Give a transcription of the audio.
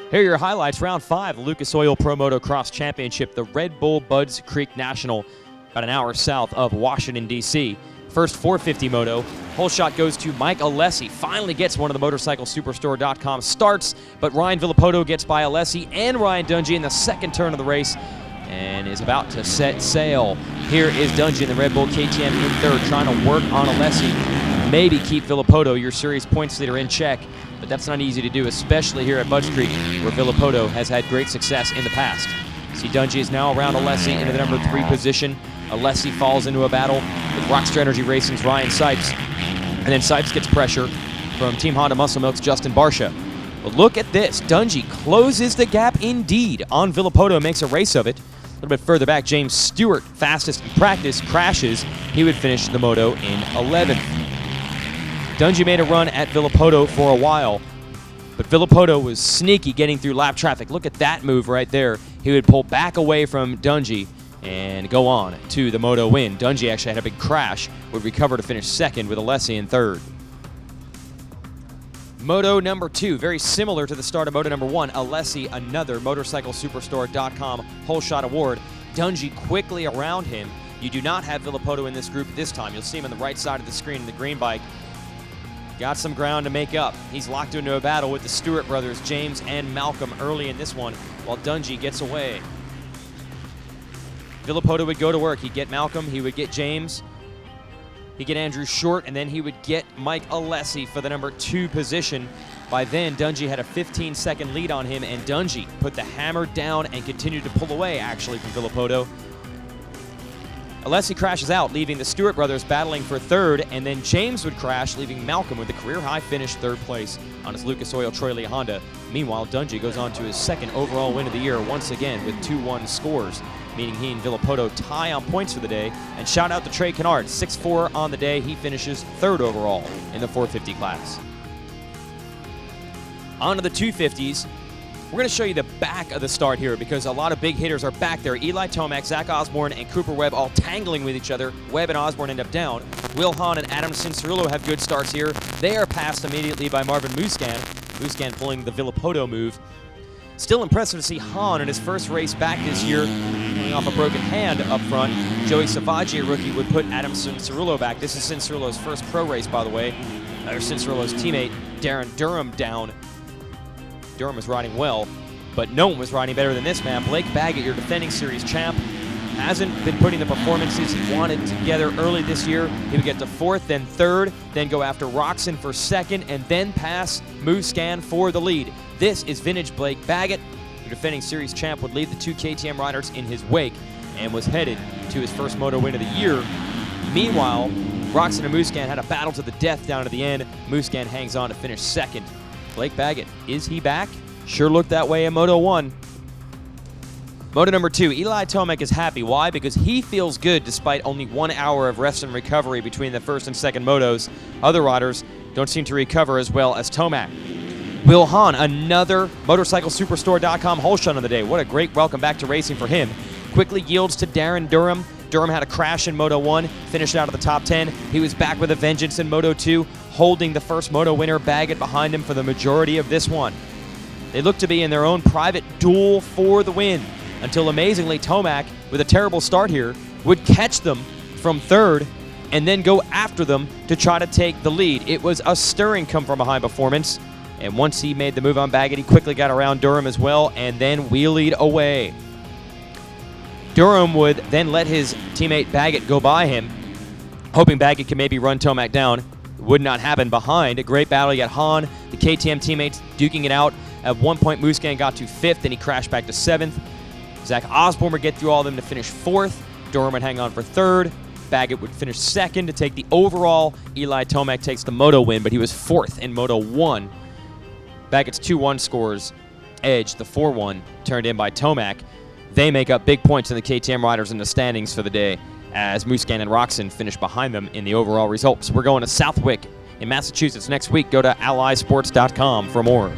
Here are your highlights. Round 5, the Lucas Oil Pro Moto Cross Championship, the Red Bull Budds Creek National, about an hour south of Washington, D.C. First 450 moto. Whole shot goes to Mike Alessi. Finally gets one of the MotorcycleSuperstore.com starts, but Ryan Villopoto gets by Alessi and Ryan Dungey in the second turn of the race and is about to set sail. Here is Dungey in the Red Bull KTM in third, trying to work on Alessi. Maybe keep Villopoto, your series points leader, in check, but that's not easy to do, especially here at Budds Creek, where Villopoto has had great success in the past. See, Dungey is now around Alessi into the number 3 position. Alessi falls into a battle with Rockstar Energy Racing's Ryan Sipes. And then Sipes gets pressure from Team Honda Muscle Milk's Justin Barsha. But look at this. Dungey closes the gap indeed on Villopoto, makes a race of it. A little bit further back, James Stewart, fastest in practice, crashes. He would finish the moto in 11th. Dungey made a run at Villopoto for a while, but Villopoto was sneaky getting through lap traffic. Look at that move right there. He would pull back away from Dungey and go on to the moto win. Dungey actually had a big crash, would recover to finish second with Alessi in third. Moto number 2, very similar to the start of Moto number 1. Alessi, another MotorcycleSuperstore.com whole shot award. Dungey quickly around him. You do not have Villopoto in this group this time. You'll see him on the right side of the screen in the green bike. Got some ground to make up. He's locked into a battle with the Stewart brothers, James and Malcolm, early in this one, while Dungey gets away. Villopoto would go to work. He'd get Malcolm, he would get James, he'd get Andrew Short, and then he would get Mike Alessi for the number 2 position. By then, Dungey had a 15-second lead on him, and Dungey put the hammer down and continued to pull away, actually, from Villopoto. Alessi crashes out, leaving the Stewart brothers battling for third, and then James would crash, leaving Malcolm with a career-high finish, third place on his Lucas Oil Troy Lee Honda. Meanwhile, Dungey goes on to his second overall win of the year, once again with 2-1 scores, meaning he and Villopoto tie on points for the day. And shout out to Trey Kennard, 6'4" on the day. He finishes third overall in the 450 class. On to the 250s. We're going to show you the back of the start here because a lot of big hitters are back there. Eli Tomac, Zach Osborne, and Cooper Webb all tangling with each other. Webb and Osborne end up down. Will Hahn and Adam Cincerillo have good starts here. They are passed immediately by Marvin Musquin. Musquin pulling the Villopoto move. Still impressive to see Hahn in his first race back this year, coming off a broken hand up front. Joey Savaggi, a rookie, would put Adam Cincerillo back. This is Cincerillo's first pro race, by the way. There's Cincerillo's teammate, Darren Durham, down. Durham was riding well, but no one was riding better than this man. Blake Baggett, your defending series champ, hasn't been putting the performances he wanted together early this year. He would get to 4th, then 3rd, then go after Roczen for 2nd, and then pass Musquin for the lead. This is vintage Blake Baggett. Your defending series champ would leave the 2 KTM riders in his wake and was headed to his first moto win of the year. Meanwhile, Roczen and Musquin had a battle to the death down to the end. Musquin hangs on to finish 2nd. Blake Baggett, is he back? Sure looked that way in Moto 1. Moto number 2, Eli Tomac is happy. Why? Because he feels good despite only 1 hour of rest and recovery between the first and second motos. Other riders don't seem to recover as well as Tomac. Will Hahn, another MotorcycleSuperstore.com whole shot of the day. What a great welcome back to racing for him. Quickly yields to Darren Durham. Durham had a crash in Moto 1, finished out of the top 10. He was back with a vengeance in Moto 2, holding the first Moto winner, Baggett, behind him for the majority of this one. They look to be in their own private duel for the win, until amazingly Tomac, with a terrible start here, would catch them from 3rd and then go after them to try to take the lead. It was a stirring come-from-behind performance, and once he made the move on Baggett, he quickly got around Durham as well and then wheelied away. Durham would then let his teammate Baggett go by him, hoping Baggett could maybe run Tomac down. Would not happen behind. A great battle. You got Hahn, the KTM teammates, duking it out. At one point, Musquin got to 5th, and he crashed back to 7th. Zach Osborne would get through all of them to finish 4th. Durham would hang on for 3rd. Baggett would finish 2nd to take the overall. Eli Tomac takes the Moto win, but he was 4th in Moto 1. Baggett's 2-1 scores edge the 4-1 turned in by Tomac. They make up big points in the KTM riders in the standings for the day, as Musquin and Roczen finish behind them in the overall results. We're going to Southwick in Massachusetts next week. Go to allysports.com for more.